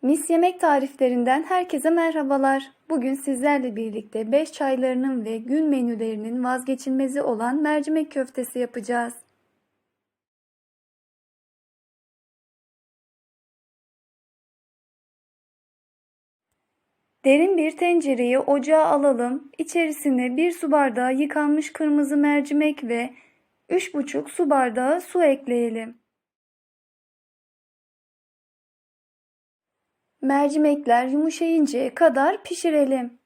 Mis Yemek tariflerinden herkese merhabalar. Bugün sizlerle birlikte 5 çaylarının ve gün menülerinin vazgeçilmezi olan mercimek köftesi yapacağız. Derin bir tencereyi ocağa alalım. İçerisine 1 su bardağı yıkanmış kırmızı mercimek ve 3,5 su bardağı su ekleyelim. Mercimekler yumuşayıncaya kadar pişirelim.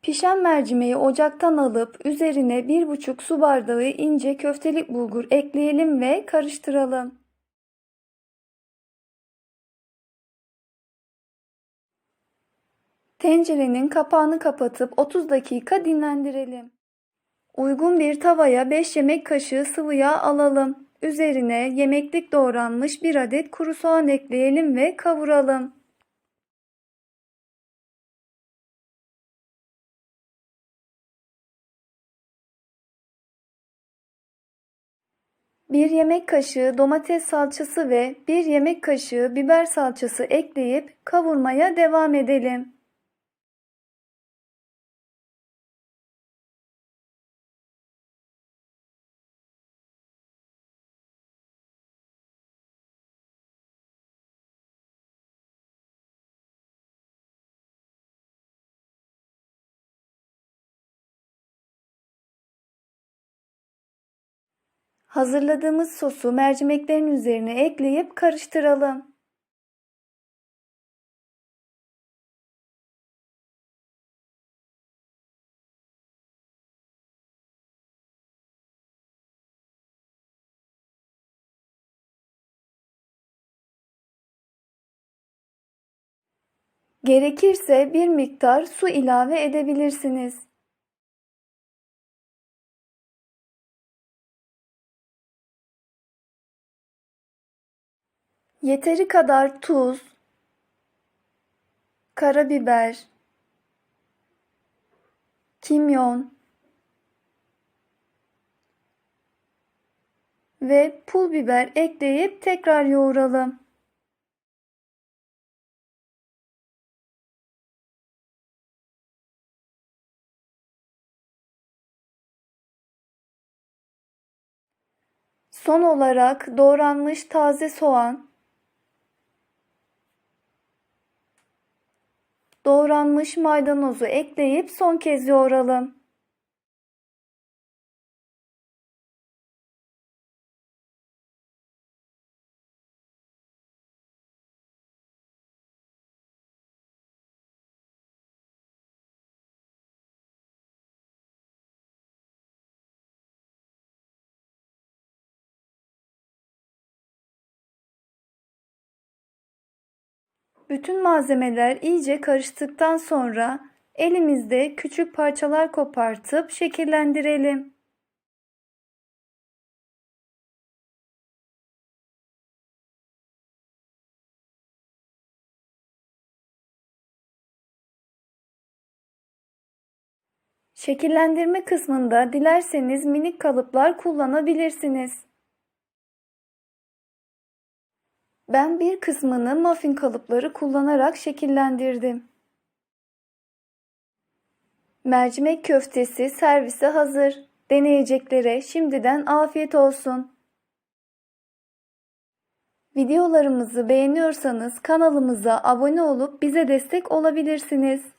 Pişen mercimeği ocaktan alıp üzerine 1,5 su bardağı ince köftelik bulgur ekleyelim ve karıştıralım. Tencerenin kapağını kapatıp 30 dakika dinlendirelim. Uygun bir tavaya 5 yemek kaşığı sıvı yağ alalım. Üzerine yemeklik doğranmış 1 adet kuru soğan ekleyelim ve kavuralım. Bir yemek kaşığı domates salçası ve 1 yemek kaşığı biber salçası ekleyip kavurmaya devam edelim. Hazırladığımız sosu mercimeklerin üzerine ekleyip karıştıralım. Gerekirse bir miktar su ilave edebilirsiniz. Yeteri kadar tuz, karabiber, kimyon ve pul biber ekleyip tekrar yoğuralım. Son olarak doğranmış taze soğan, doğranmış maydanozu ekleyip son kez yoğuralım. Bütün malzemeler iyice karıştıktan sonra elimizde küçük parçalar kopartıp şekillendirelim. Şekillendirme kısmında dilerseniz minik kalıplar kullanabilirsiniz. Ben bir kısmını muffin kalıpları kullanarak şekillendirdim. Mercimek köftesi servise hazır. Deneyeceklere şimdiden afiyet olsun. Videolarımızı beğeniyorsanız kanalımıza abone olup bize destek olabilirsiniz.